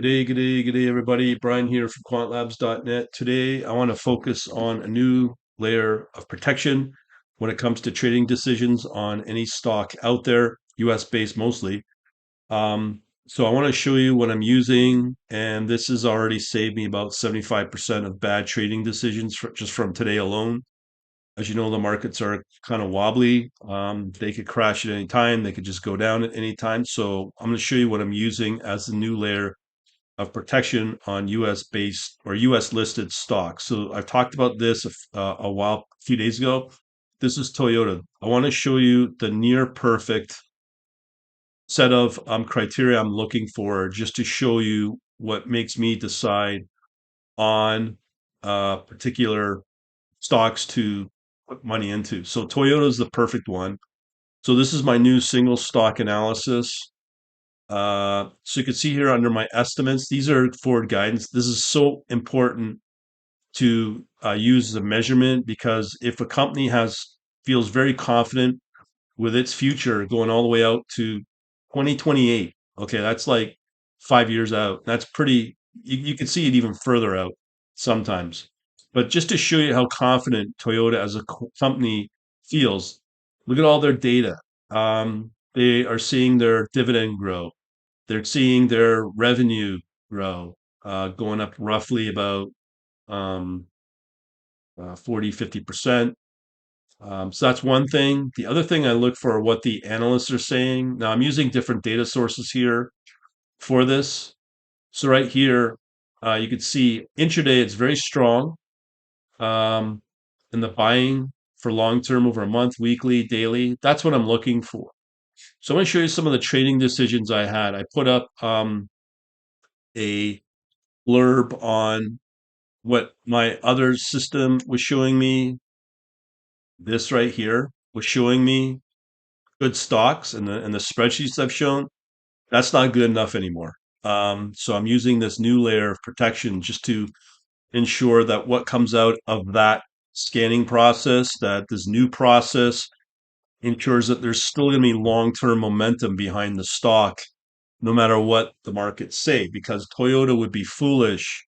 Good day, everybody. Brian here from quantlabs.net. Today, I want to focus on a new layer of protection when it comes to trading decisions on any stock out there, US based mostly. So, I want to show you what I'm using, and this has already saved me about 75% of bad trading decisions just from today alone. As you know, the markets are kind of wobbly. They could crash at any time, they could just go down at any time. So, I'm going to show you what I'm using as the new layer of protection on US based or US listed stocks. So I've talked about this a few days ago. This is Toyota. I want to show you the near perfect set of criteria I'm looking for just to show you what makes me decide on particular stocks to put money into. So Toyota is the perfect one. So this is my new single stock analysis. So you can see here under my estimates, these are forward guidance. This is so important to use as a measurement because if a company feels very confident with its future going all the way out to 2028, okay, that's like 5 years out. That's pretty, you can see it even further out sometimes. But just to show you how confident Toyota as a company feels, look at all their data. They are seeing their dividend grow. They're seeing their revenue grow, going up roughly about um, 40, 50%. So that's one thing. The other thing I look for are what the analysts are saying. Now I'm using different data sources here for this. So right here, you can see intraday, it's very strong. Um, in the buying for long term over a month, weekly, daily, that's what I'm looking for. So I'm going to show you some of the trading decisions I had. I put up a blurb on what my other system was showing me. This right here was showing me good stocks and the spreadsheets I've shown. That's not good enough anymore. So I'm using this new layer of protection just to ensure that what comes out of that scanning process, that this new process ensures that there's still going to be long-term momentum behind the stock, no matter what the markets say, because Toyota would be foolish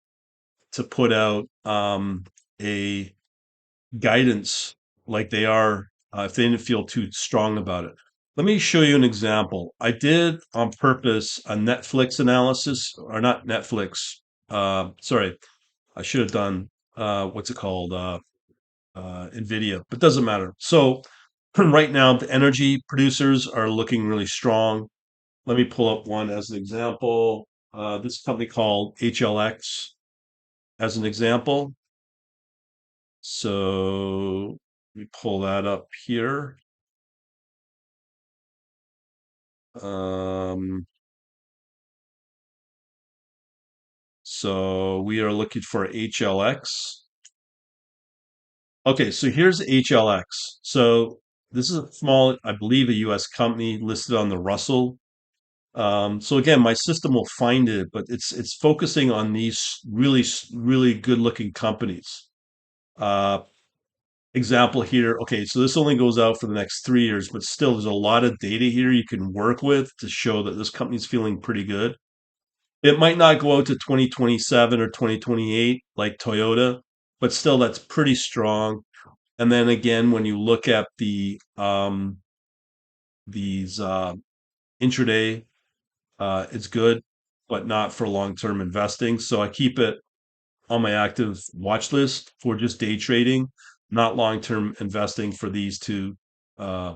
to put out a guidance like they are if they didn't feel too strong about it. Let me show you an example. I did on purpose a Netflix analysis, or not Netflix. Sorry, I should have done what's it called? Nvidia, but doesn't matter. So right now, the energy producers are looking really strong. Let me pull up one as an example. This company called HLX as an example. So we pull that up here. Um, so we are looking for HLX. Okay, so here's HLX. So this is a small, I believe, a US company listed on the Russell. So again, my system will find it, but it's focusing on these really good looking companies. Uh, Example here. Okay, so this only goes out for the next 3 years, but still, there's a lot of data here you can work with to show that this company's feeling pretty good. It might not go out to 2027 or 2028 like Toyota, but still, that's pretty strong. And then again, when you look at these intraday, it's good, but not for long-term investing. So I keep it on my active watch list for just day trading, not long-term investing for these two uh,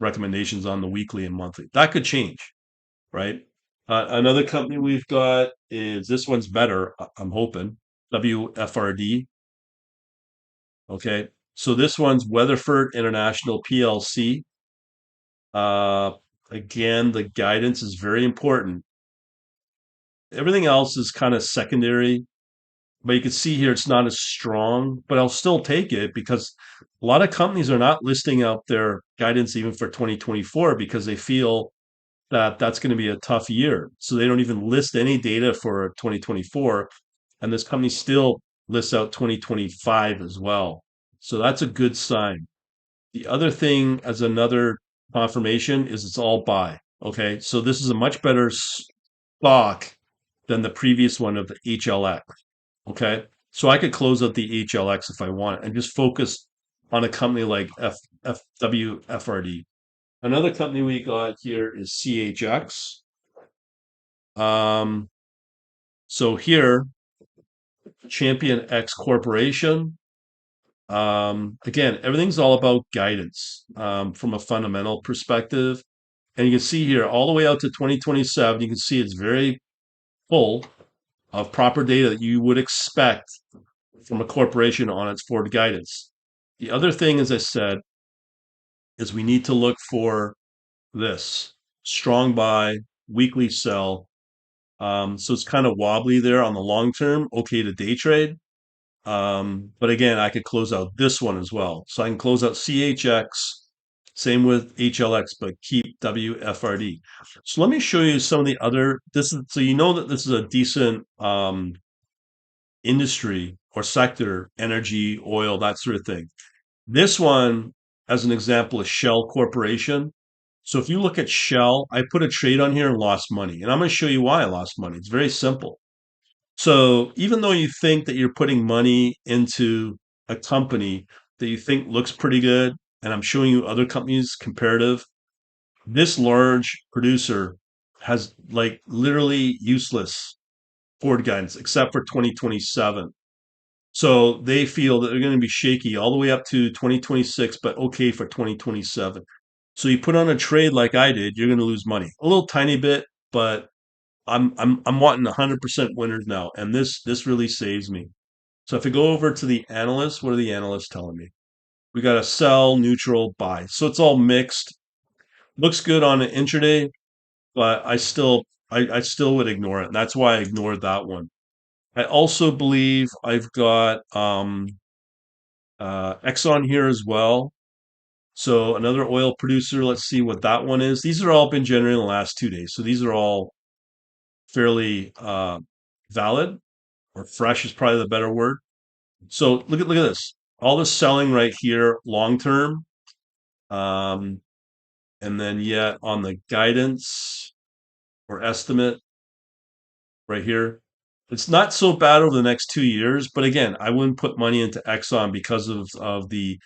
recommendations on the weekly and monthly. That could change, right? Another company we've got is this one's better, I'm hoping, WFRD. Okay. So this one's Weatherford International PLC. Uh, Again, the guidance is very important. Everything else is kind of secondary. But you can see here it's not as strong, but I'll still take it because a lot of companies are not listing out their guidance even for 2024 because they feel that that's going to be a tough year. So they don't even list any data for 2024. And this company still lists out 2025 as well. So that's a good sign. The other thing, as another confirmation, is it's all buy. Okay. So this is a much better stock than the previous one of the HLX. Okay. So I could close out the HLX if I want and just focus on a company like WFRD. Another company we got here is CHX. Um, so here, Champion X Corporation. Again, everything's all about guidance from a fundamental perspective. And you can see here all the way out to 2027, you can see it's very full of proper data that you would expect from a corporation on its forward guidance. The other thing, as I said, is we need to look for this strong buy, weekly sell. So it's kind of wobbly there on the long term, okay to day trade. But again, I could close out this one as well. So I can close out CHX, same with HLX, but keep WFRD. So let me show you some of the other, this is, so you know that this is a decent industry or sector, energy, oil, that sort of thing. This one, as an example, is Shell Corporation. So if you look at Shell, I put a trade on here and lost money. And I'm going to show you why I lost money. It's very simple. So even though you think that you're putting money into a company that you think looks pretty good, and I'm showing you other companies comparative, this large producer has like literally useless forward guidance except for 2027. So they feel that they're going to be shaky all the way up to 2026, but okay for 2027. So you put on a trade like I did, you're going to lose money a little tiny bit, but I'm wanting 100% winners now, and this really saves me. So if I go over to the analysts, what are the analysts telling me? We got a sell, neutral, buy. So it's all mixed. Looks good on an intraday, but I still would ignore it. And that's why I ignored that one. I also believe I've got Exxon here as well. So another oil producer. Let's see what that one is. These are all been generated in the last 2 days. So these are all fairly valid, or fresh is probably the better word. So look at this. All this selling right here, long term, um, and then yet on the guidance or estimate right here, it's not so bad over the next 2 years. But again, I wouldn't put money into Exxon because of the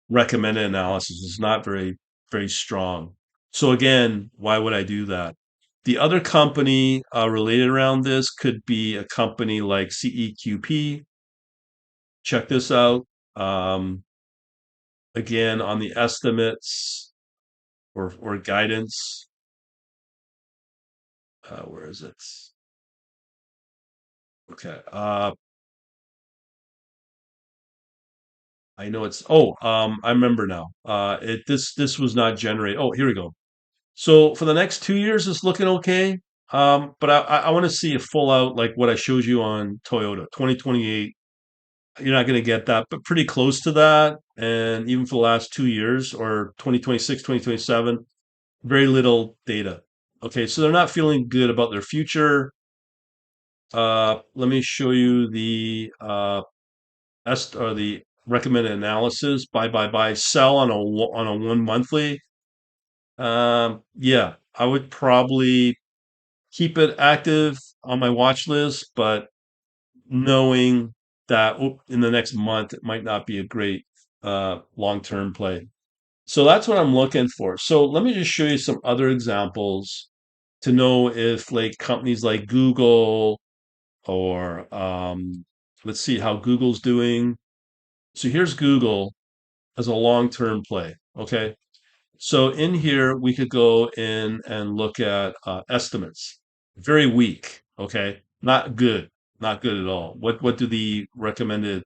recommended analysis. It's not very strong. So again, why would I do that? The other company related around this could be a company like CEQP. Check this out. Um, Again, on the estimates or guidance, where is it? Okay. I know it's, I remember now. This was not generated. Oh, here we go. So for the next 2 years, it's looking okay. But I want to see a full out like what I showed you on Toyota 2028. You're not going to get that, but pretty close to that. And even for the last 2 years or 2026, 2027, very little data. Okay, so they're not feeling good about their future. Let me show you the or the recommended analysis. Buy, sell on a 1 monthly. Yeah, I would probably keep it active on my watch list, but knowing that in the next month it might not be a great long-term play. So that's what I'm looking for. So let me just show you some other examples to know if like companies like Google or let's see how Google's doing. So here's Google as a long-term play. Okay. So in here, we could go in and look at estimates. Very weak. Okay. Not good. Not good at all. What do the recommended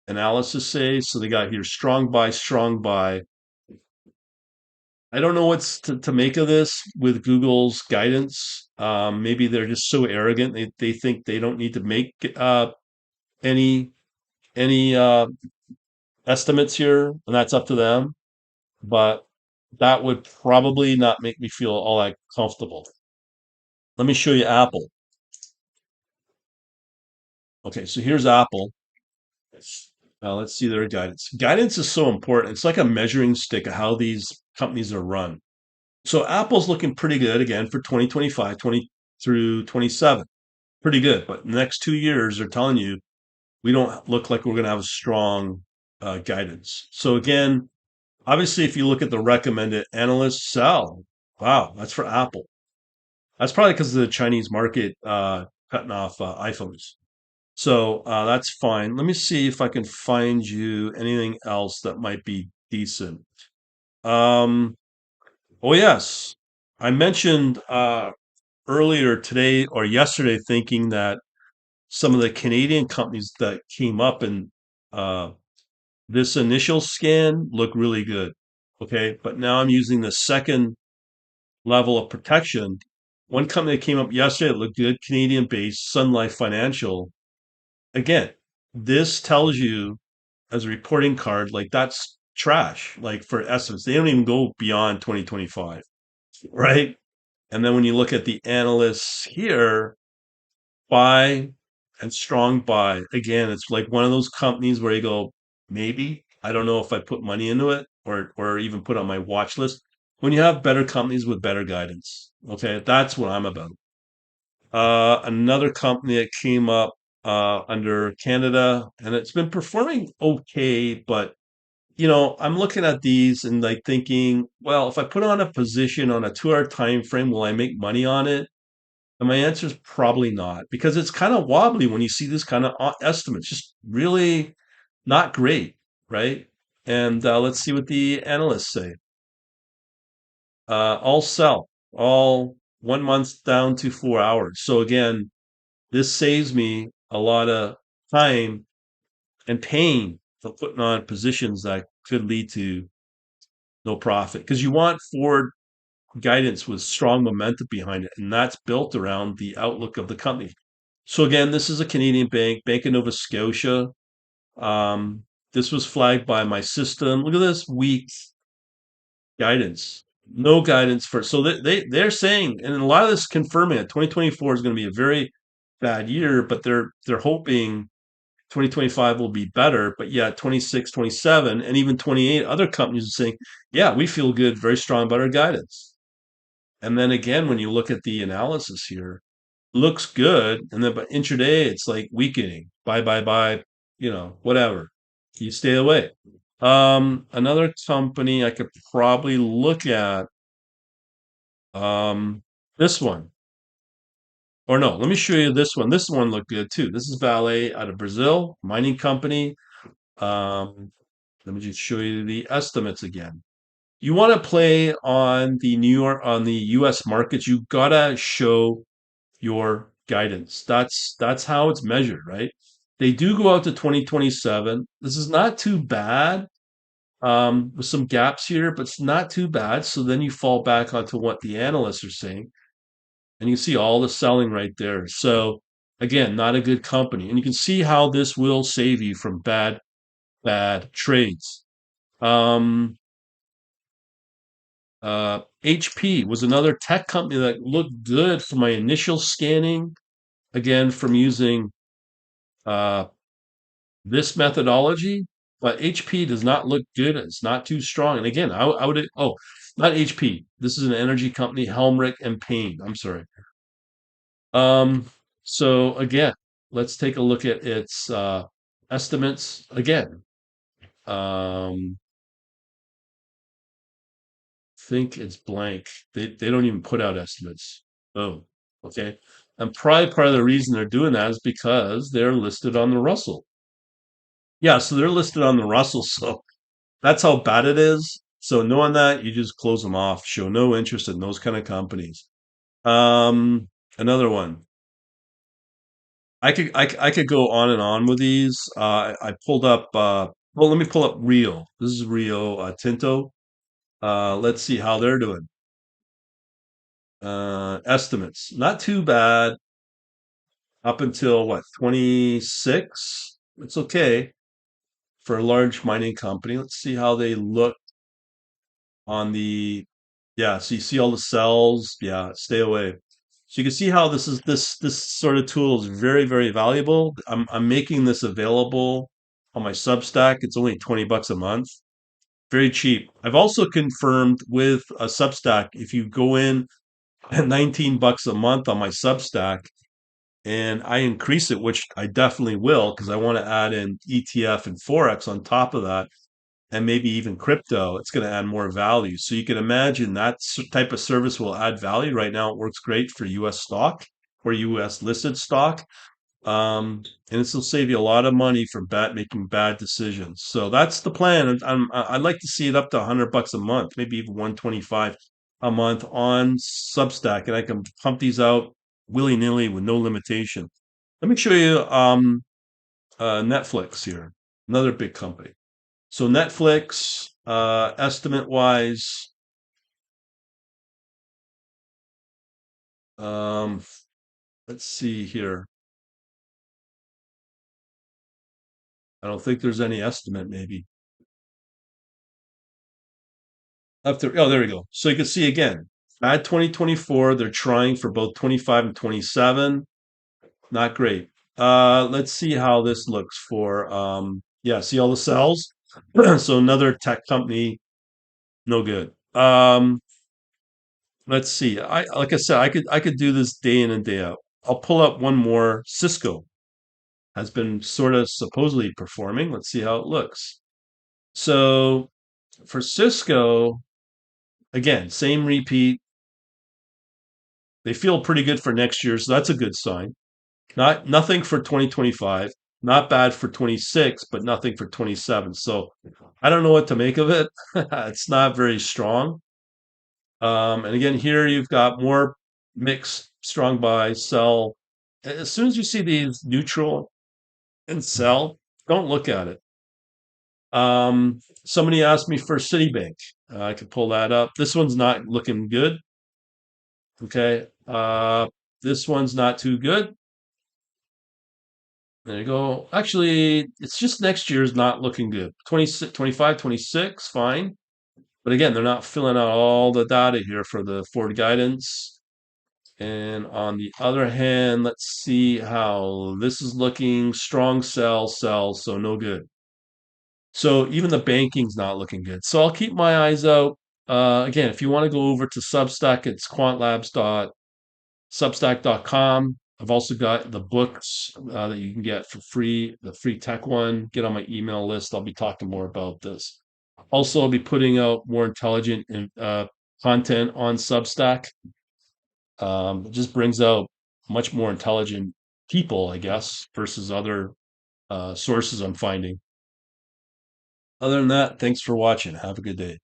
analysis say? So they got here strong buy, strong buy. I don't know what's to make of this with Google's guidance. Maybe they're just so arrogant. They think they don't need to make any any estimates here, and that's up to them. But that would probably not make me feel all that comfortable. Let me show you Apple. Okay, so here's Apple. Let's see their guidance. Guidance is so important. It's like a measuring stick of how these companies are run. So Apple's looking pretty good again for 2025, 20 through 27. pretty good. But the next 2 years, they're telling you we don't look like we're going to have a strong guidance. So again, obviously, if you look at the recommended analysts sell, wow, that's for Apple. That's probably because of the Chinese market cutting off iPhones. So that's fine. Let me see if I can find you anything else that might be decent. Um, oh yes, I mentioned earlier today or yesterday, thinking that some of the Canadian companies that came up in uh, this initial scan look really good. Okay, but now I'm using the second level of protection. One company that came up yesterday that looked good, Canadian based, Sun Life Financial. Again, this tells you as a reporting card, like that's trash, like for estimates. They don't even go beyond 2025, right? And then when you look at the analysts here, buy and strong buy. Again, it's like one of those companies where you go, maybe. I don't know if I put money into it or even put on my watch list. When you have better companies with better guidance. Okay, that's what I'm about. Another company that came up under Canada, and it's been performing okay, but I'm looking at these and like thinking, well, if I put on a position on a 2 hour time frame, will I make money on it? And my answer is probably not, because it's kind of wobbly when you see this kind of estimates, just really not great, right? And let's see what the analysts say. All sell, all 1 month down to 4 hours. So again, this saves me a lot of time and pain for putting on positions that could lead to no profit, because you want forward guidance with strong momentum behind it, and that's built around the outlook of the company. So again, this is a Canadian bank, Bank of Nova Scotia. This was flagged by my system. Look at this week guidance. No guidance for, so they're saying, and a lot of this confirming it. 2024 is going to be a very bad year, but they're hoping 2025 will be better. But yeah, 26, 27, and even 28, other companies are saying, yeah, we feel good, very strong about our guidance. And then again, when you look at the analysis here, looks good, and then but intraday it's like weakening. Buy, whatever. You stay away. Another company I could probably look at, this one. Or no, let me show you this one. This one looked good too. This is Vale out of Brazil, mining company. Um, Let me just show you the estimates again. You want to play on the US markets, you gotta show your guidance. That's how it's measured, right? They do go out to 2027. This is not too bad, with some gaps here, but it's not too bad. So then you fall back onto what the analysts are saying, and you see all the selling right there. So again, not a good company, and you can see how this will save you from bad trades. Um, HP was another tech company that looked good for my initial scanning. Again, from using uh, this methodology, but HP does not look good. It's not too strong. And again, I would, oh, not HP. This is an energy company, Helmrich and Payne. I'm sorry. Um, so again, let's take a look at its estimates again. Um, think it's blank. They don't even put out estimates. Oh, okay. And probably part of the reason they're doing that is because they're listed on the Russell. Yeah, so they're listed on the Russell. So that's how bad it is. So knowing that, you just close them off. Show no interest in those kind of companies. Um, Another one. I could go on and on with these. I pulled up. Well, let me pull up Rio. This is Rio Tinto. Let's see how they're doing. Estimates, not too bad up until what, 26. It's okay for a large mining company. Let's see how they look on the, yeah, so you see all the cells. Yeah, stay away. So you can see how this sort of tool is very, very valuable. I'm making this available on my Substack. It's only 20 bucks a month. Very cheap. I've also confirmed with a Substack, if you go in at 19 bucks a month on my Substack and I increase it, which I definitely will because I want to add in ETF and Forex on top of that, and maybe even crypto, it's going to add more value. So you can imagine that type of service will add value. Right now, it works great for US stock or US listed stock. And this will save you a lot of money from making bad decisions. So that's the plan. I'd like to see it up to $100 a month, maybe even 125 a month on Substack, and I can pump these out willy nilly with no limitation. Let me show you Netflix here, another big company. So Netflix, estimate wise, um, let's see here. I don't think there's any estimate, maybe. Oh, there we go. So you can see again, add 2024. They're trying for both 25 and 27. Not great. Let's see how this looks for, yeah, see all the cells? So another tech company, no good. Let's see. Like I said, I could do this day in and day out. I'll pull up one more. Cisco has been sort of supposedly performing. Let's see how it looks. So for Cisco, again, same repeat. They feel pretty good for next year, so that's a good sign. Nothing for 2025, not bad for 26, but nothing for 27. So I don't know what to make of it. It's not very strong. And again, here you've got more mixed, strong buy, sell. As soon as you see these neutral and sell, don't look at it. Somebody asked me for Citibank. I could pull that up. This one's not looking good. Okay. This one's not too good. There you go. Actually, it's just next year's not looking good. 26, 25, 26, fine. But again, they're not filling out all the data here for the forward guidance. And on the other hand, let's see how this is looking. Strong sell, sell, so no good. So even the banking's not looking good. So I'll keep my eyes out. Again, if you want to go over to Substack, it's quantlabs.substack.com. I've also got the books that you can get for free, the free tech one. Get on my email list. I'll be talking more about this. Also, I'll be putting out more intelligent content on Substack. It just brings out much more intelligent people, I guess, versus other sources I'm finding. Other than that, thanks for watching. Have a good day.